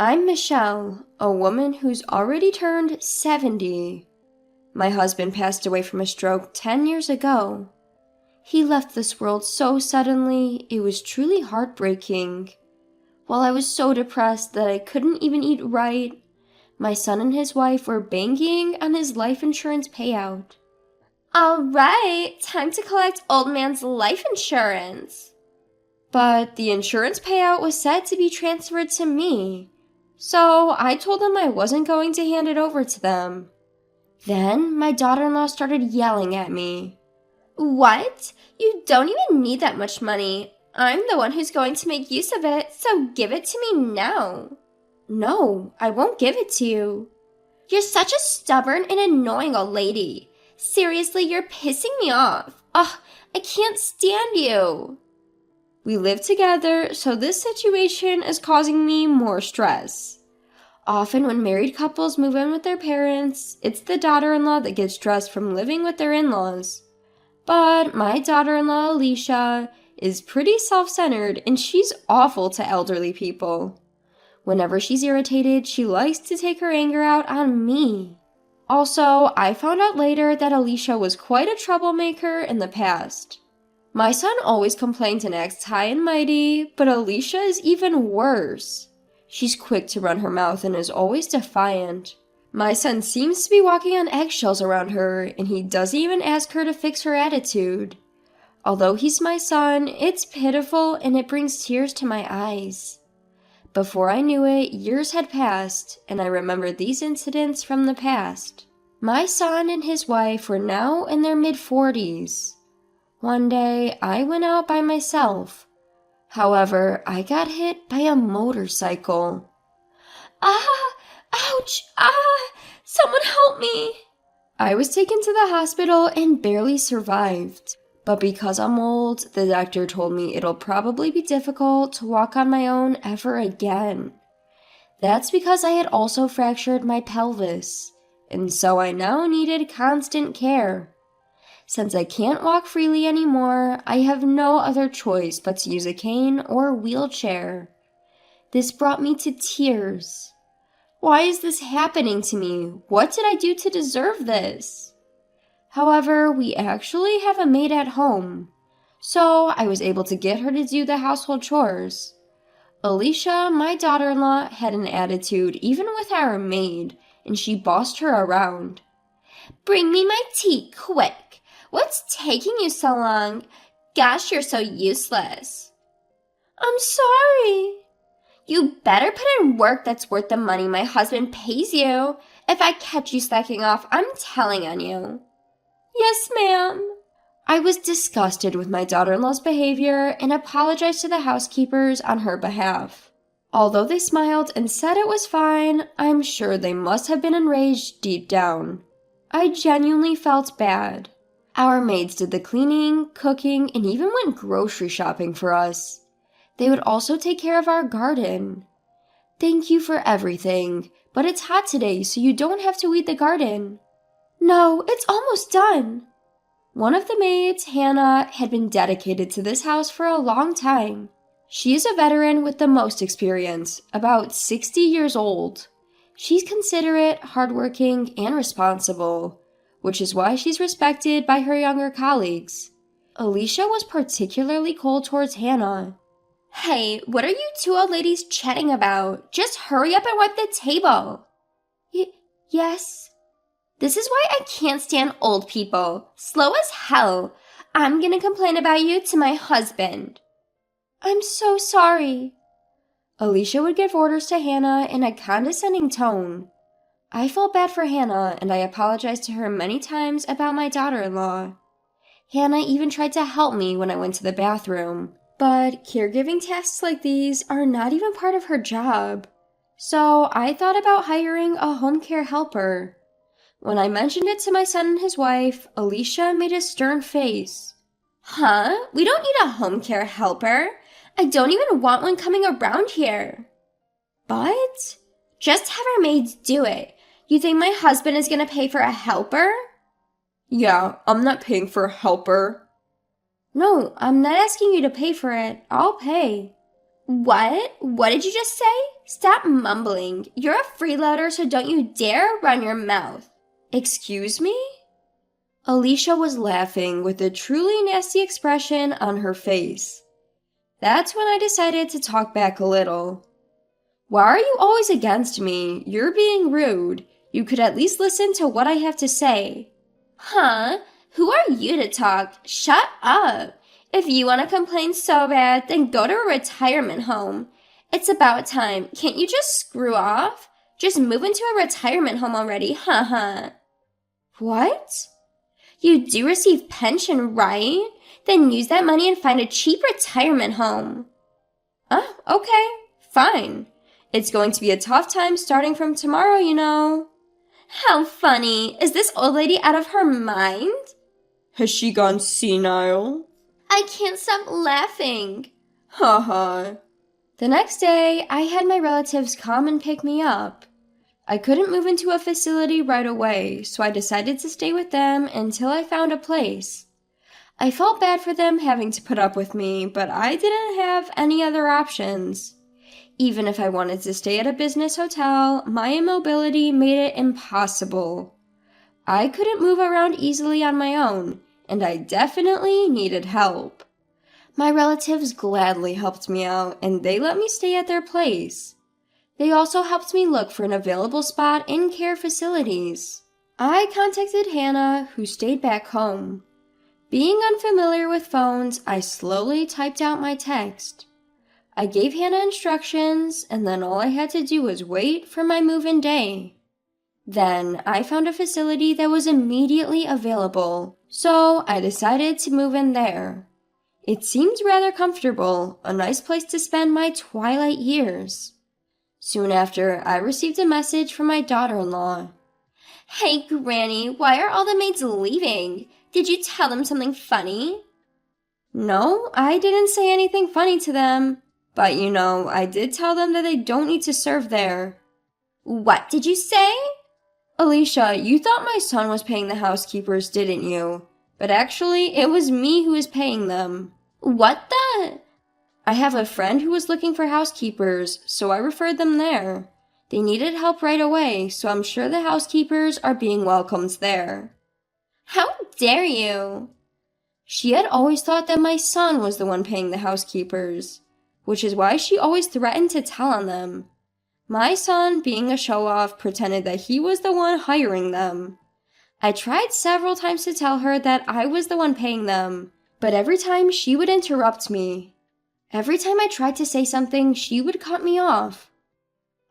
I'm Michelle, a woman who's already turned 70. My husband passed away from a stroke 10 years ago. He left this world so suddenly, it was truly heartbreaking. While I was so depressed that I couldn't even eat right, my son and his wife were banking on his life insurance payout. All right, time to collect old man's life insurance. But the insurance payout was said to be transferred to me, so I told them I wasn't going to hand it over to them. Then my daughter-in-law started yelling at me. What? You don't even need that much money. I'm the one who's going to make use of it, so give it to me now. No, I won't give it to you. You're such a stubborn and annoying old lady. Seriously, you're pissing me off. Ugh, I can't stand you. We live together, so this situation is causing me more stress. Often when married couples move in with their parents, it's the daughter-in-law that gets stressed from living with their in-laws. But my daughter-in-law, Alicia, is pretty self-centered and she's awful to elderly people. Whenever she's irritated, she likes to take her anger out on me. Also, I found out later that Alicia was quite a troublemaker in the past. My son always complains and acts high and mighty, but Alicia is even worse. She's quick to run her mouth and is always defiant. My son seems to be walking on eggshells around her, and he doesn't even ask her to fix her attitude. Although he's my son, it's pitiful and it brings tears to my eyes. Before I knew it, years had passed, and I remembered these incidents from the past. My son and his wife were now in their mid-40s. One day, I went out by myself. However, I got hit by a motorcycle. Ah! Ouch! Ah! Someone help me! I was taken to the hospital and barely survived. But because I'm old, the doctor told me it'll probably be difficult to walk on my own ever again. That's because I had also fractured my pelvis, and so I now needed constant care. Since I can't walk freely anymore, I have no other choice but to use a cane or wheelchair. This brought me to tears. Why is this happening to me? What did I do to deserve this? However, we actually have a maid at home, so I was able to get her to do the household chores. Alicia, my daughter-in-law, had an attitude even with our maid, and she bossed her around. Bring me my tea, quick! What's taking you so long? Gosh, you're so useless. I'm sorry. You better put in work that's worth the money my husband pays you. If I catch you slacking off, I'm telling on you. Yes, ma'am. I was disgusted with my daughter-in-law's behavior and apologized to the housekeepers on her behalf. Although they smiled and said it was fine, I'm sure they must have been enraged deep down. I genuinely felt bad. Our maids did the cleaning, cooking, and even went grocery shopping for us. They would also take care of our garden. Thank you for everything, but it's hot today, so you don't have to weed the garden. No, it's almost done. One of the maids, Hannah, had been dedicated to this house for a long time. She is a veteran with the most experience, about 60 years old. She's considerate, hardworking, and responsible, which is why she's respected by her younger colleagues. Alicia was particularly cold towards Hannah. Hey, what are you two old ladies chatting about? Just hurry up and wipe the table. Yes. This is why I can't stand old people. Slow as hell. I'm gonna complain about you to my husband. I'm so sorry. Alicia would give orders to Hannah in a condescending tone. I felt bad for Hannah, and I apologized to her many times about my daughter-in-law. Hannah even tried to help me when I went to the bathroom, but caregiving tasks like these are not even part of her job. So I thought about hiring a home care helper. When I mentioned it to my son and his wife, Alicia made a stern face. Huh? We don't need a home care helper. I don't even want one coming around here. But just have our maids do it. You think my husband is going to pay for a helper? Yeah, I'm not paying for a helper. No, I'm not asking you to pay for it. I'll pay. What? What did you just say? Stop mumbling. You're a freeloader, so don't you dare run your mouth. Excuse me? Alicia was laughing with a truly nasty expression on her face. That's when I decided to talk back a little. Why are you always against me? You're being rude. You could at least listen to what I have to say. Huh? Who are you to talk? Shut up. If you want to complain so bad, then go to a retirement home. It's about time. Can't you just screw off? Just move into a retirement home already, haha. What? You do receive pension, right? Then use that money and find a cheap retirement home. Okay, fine. It's going to be a tough time starting from tomorrow, you know. How funny. Is this old lady out of her mind? Has she gone senile? I can't stop laughing. Haha. The next day, I had my relatives come and pick me up. I couldn't move into a facility right away, so I decided to stay with them until I found a place. I felt bad for them having to put up with me, but I didn't have any other options. Even if I wanted to stay at a business hotel, my immobility made it impossible. I couldn't move around easily on my own, and I definitely needed help. My relatives gladly helped me out, and they let me stay at their place. They also helped me look for an available spot in care facilities. I contacted Hannah, who stayed back home. Being unfamiliar with phones, I slowly typed out my text. I gave Hannah instructions, and then all I had to do was wait for my move-in day. Then I found a facility that was immediately available, so I decided to move in there. It seemed rather comfortable, a nice place to spend my twilight years. Soon after, I received a message from my daughter-in-law. Hey, Granny, why are all the maids leaving? Did you tell them something funny? No, I didn't say anything funny to them. But I did tell them that they don't need to serve there. What did you say? Alicia, you thought my son was paying the housekeepers, didn't you? But actually, it was me who was paying them. What the? I have a friend who was looking for housekeepers, so I referred them there. They needed help right away, so I'm sure the housekeepers are being welcomed there. How dare you? She had always thought that my son was the one paying the housekeepers, which is why she always threatened to tell on them. My son, being a show-off, pretended that he was the one hiring them. I tried several times to tell her that I was the one paying them, but every time she would interrupt me. Every time I tried to say something, she would cut me off.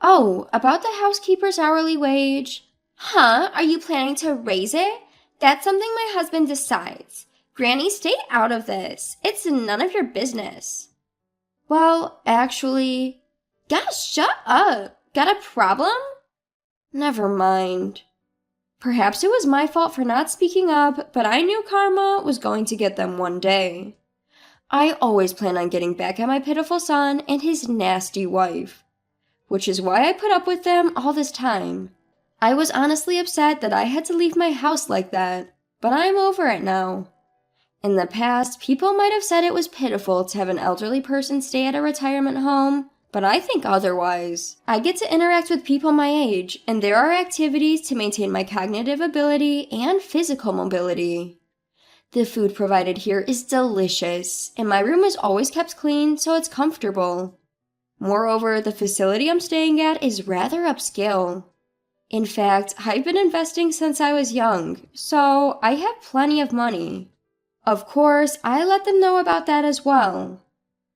Oh, about the housekeeper's hourly wage. Huh? Are you planning to raise it? That's something my husband decides. Granny, stay out of this. It's none of your business. Well, actually... Gosh, shut up. Got a problem? Never mind. Perhaps it was my fault for not speaking up, but I knew karma was going to get them one day. I always plan on getting back at my pitiful son and his nasty wife, which is why I put up with them all this time. I was honestly upset that I had to leave my house like that, but I'm over it now. In the past, people might have said it was pitiful to have an elderly person stay at a retirement home, but I think otherwise. I get to interact with people my age, and there are activities to maintain my cognitive ability and physical mobility. The food provided here is delicious, and my room is always kept clean so it's comfortable. Moreover, the facility I'm staying at is rather upscale. In fact, I've been investing since I was young, so I have plenty of money. Of course, I let them know about that as well.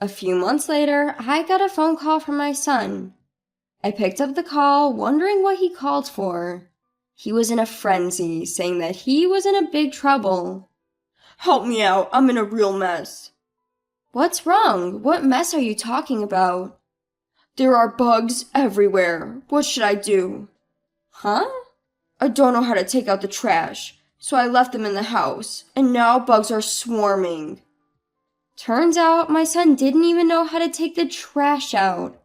A few months later, I got a phone call from my son. I picked up the call, wondering what he called for. He was in a frenzy, saying that he was in a big trouble. Help me out, I'm in a real mess. What's wrong? What mess are you talking about? There are bugs everywhere. What should I do? Huh? I don't know how to take out the trash, so I left them in the house, and now bugs are swarming. Turns out my son didn't even know how to take the trash out.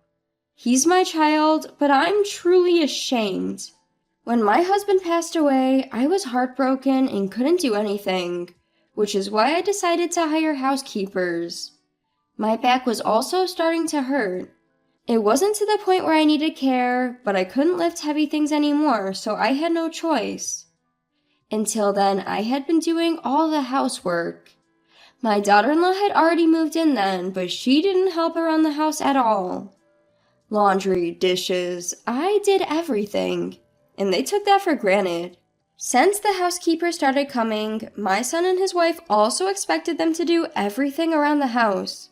He's my child, but I'm truly ashamed. When my husband passed away, I was heartbroken and couldn't do anything, which is why I decided to hire housekeepers. My back was also starting to hurt. It wasn't to the point where I needed care, but I couldn't lift heavy things anymore, so I had no choice. Until then, I had been doing all the housework. My daughter-in-law had already moved in then, but she didn't help around the house at all. Laundry, dishes, I did everything, and they took that for granted. Since the housekeeper started coming, my son and his wife also expected them to do everything around the house.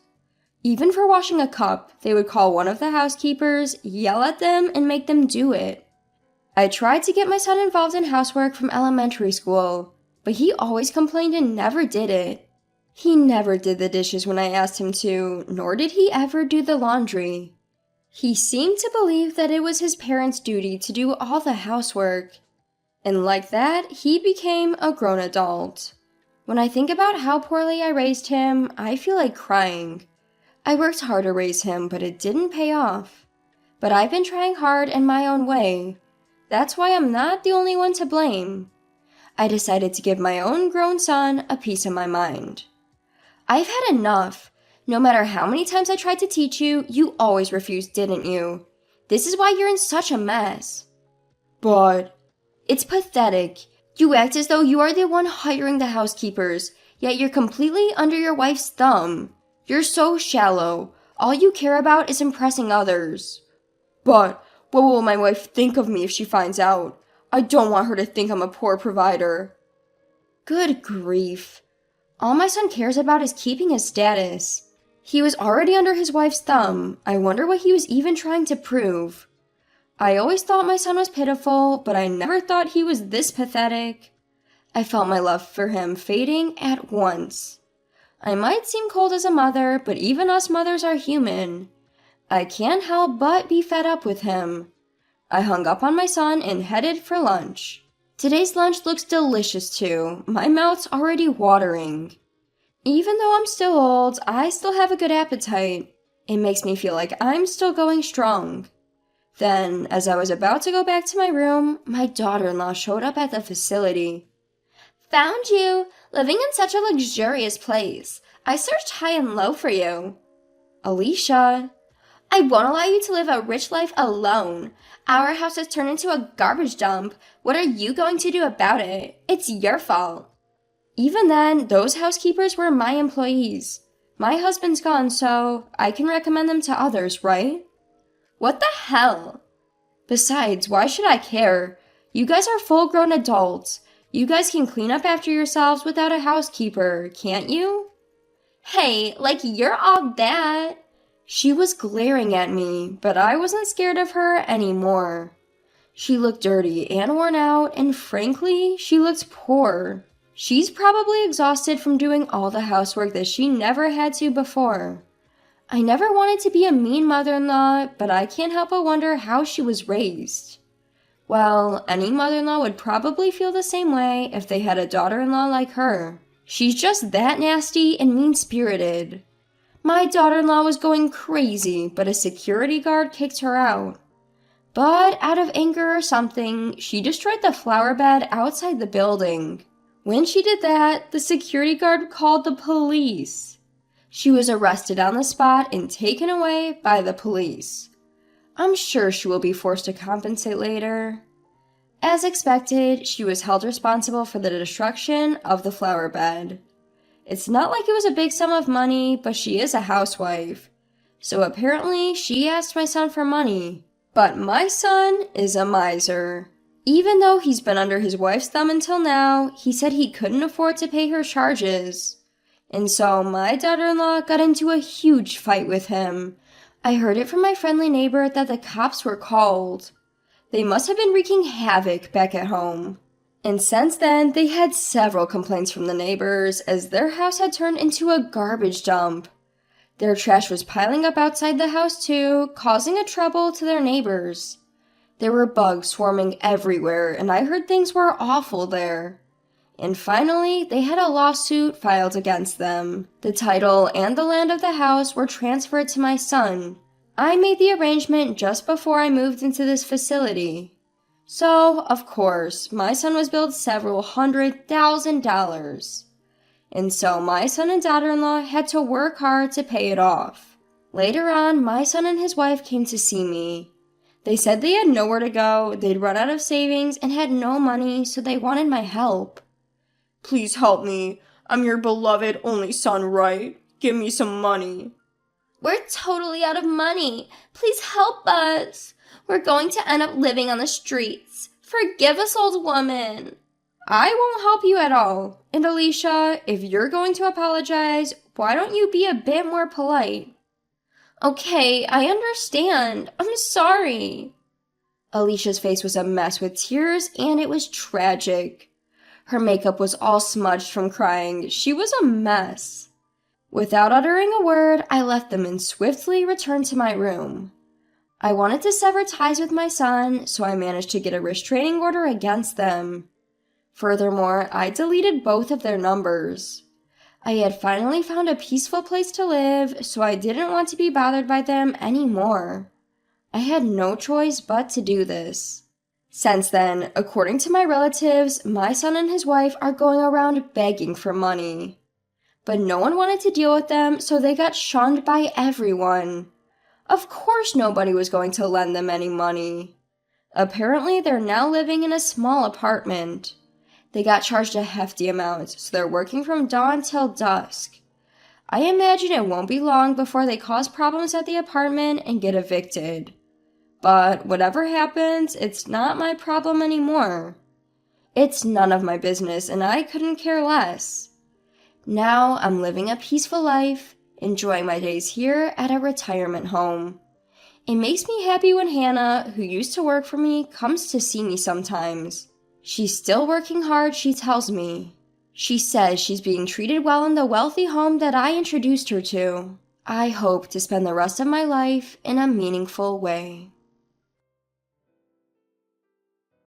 Even for washing a cup, they would call one of the housekeepers, yell at them, and make them do it. I tried to get my son involved in housework from elementary school, but he always complained and never did it. He never did the dishes when I asked him to, nor did he ever do the laundry. He seemed to believe that it was his parents' duty to do all the housework. And like that, he became a grown adult. When I think about how poorly I raised him, I feel like crying. I worked hard to raise him, but it didn't pay off. But I've been trying hard in my own way. That's why I'm not the only one to blame. I decided to give my own grown son a piece of my mind. I've had enough. No matter how many times I tried to teach you, you always refused, didn't you? This is why you're in such a mess. But it's pathetic. You act as though you are the one hiring the housekeepers, yet you're completely under your wife's thumb. You're so shallow. All you care about is impressing others. But what will my wife think of me if she finds out? I don't want her to think I'm a poor provider. Good grief. All my son cares about is keeping his status. He was already under his wife's thumb. I wonder what he was even trying to prove. I always thought my son was pitiful, but I never thought he was this pathetic. I felt my love for him fading at once. I might seem cold as a mother, but even us mothers are human. I can't help but be fed up with him. I hung up on my son and headed for lunch. Today's lunch looks delicious too. My mouth's already watering. Even though I'm still old, I still have a good appetite. It makes me feel like I'm still going strong. Then, as I was about to go back to my room, my daughter-in-law showed up at the facility. Found you! Living in such a luxurious place. I searched high and low for you. Alicia, I won't allow you to live a rich life alone. Our house has turned into a garbage dump. What are you going to do about it? It's your fault. Even then, those housekeepers were my employees. My husband's gone, so I can recommend them to others, right? What the hell? Besides, why should I care? You guys are full-grown adults. You guys can clean up after yourselves without a housekeeper, can't you? Hey, like you're all that. She was glaring at me, but I wasn't scared of her anymore. She looked dirty and worn out, and frankly, she looked poor. She's probably exhausted from doing all the housework that she never had to before. I never wanted to be a mean mother-in-law, but I can't help but wonder how she was raised. Well, any mother-in-law would probably feel the same way if they had a daughter-in-law like her. She's just that nasty and mean-spirited. My daughter-in-law was going crazy, but a security guard kicked her out. But out of anger or something, she destroyed the flower bed outside the building. When she did that, the security guard called the police. She was arrested on the spot and taken away by the police. I'm sure she will be forced to compensate later. As expected, she was held responsible for the destruction of the flower bed. It's not like it was a big sum of money, but she is a housewife. So apparently, she asked my son for money. But my son is a miser. Even though he's been under his wife's thumb until now, he said he couldn't afford to pay her charges. And so my daughter-in-law got into a huge fight with him. I heard it from my friendly neighbor that the cops were called. They must have been wreaking havoc back at home. And since then, they had several complaints from the neighbors as their house had turned into a garbage dump. Their trash was piling up outside the house too, causing a trouble to their neighbors. There were bugs swarming everywhere, and I heard things were awful there. And finally, they had a lawsuit filed against them. The title and the land of the house were transferred to my son. I made the arrangement just before I moved into this facility. So, of course, my son was billed several $100,000. And so my son and daughter-in-law had to work hard to pay it off. Later on, my son and his wife came to see me. They said they had nowhere to go, they'd run out of savings, and had no money, so they wanted my help. Please help me. I'm your beloved only son, right? Give me some money. We're totally out of money. Please help us. We're going to end up living on the streets. Forgive us, old woman. I won't help you at all. And Alicia, if you're going to apologize, why don't you be a bit more polite? Okay, I understand. I'm sorry. Alicia's face was a mess with tears, and it was tragic. Her makeup was all smudged from crying. She was a mess. Without uttering a word, I left them and swiftly returned to my room. I wanted to sever ties with my son, so I managed to get a restraining order against them. Furthermore, I deleted both of their numbers. I had finally found a peaceful place to live, so I didn't want to be bothered by them anymore. I had no choice but to do this. Since then, according to my relatives, my son and his wife are going around begging for money. But no one wanted to deal with them, so they got shunned by everyone. Of course nobody was going to lend them any money. Apparently, they're now living in a small apartment. They got charged a hefty amount, so they're working from dawn till dusk. I imagine it won't be long before they cause problems at the apartment and get evicted. But whatever happens, it's not my problem anymore. It's none of my business, and I couldn't care less. Now I'm living a peaceful life, enjoying my days here at a retirement home. It makes me happy when Hannah, who used to work for me, comes to see me sometimes. She's still working hard, she tells me. She says she's being treated well in the wealthy home that I introduced her to. I hope to spend the rest of my life in a meaningful way.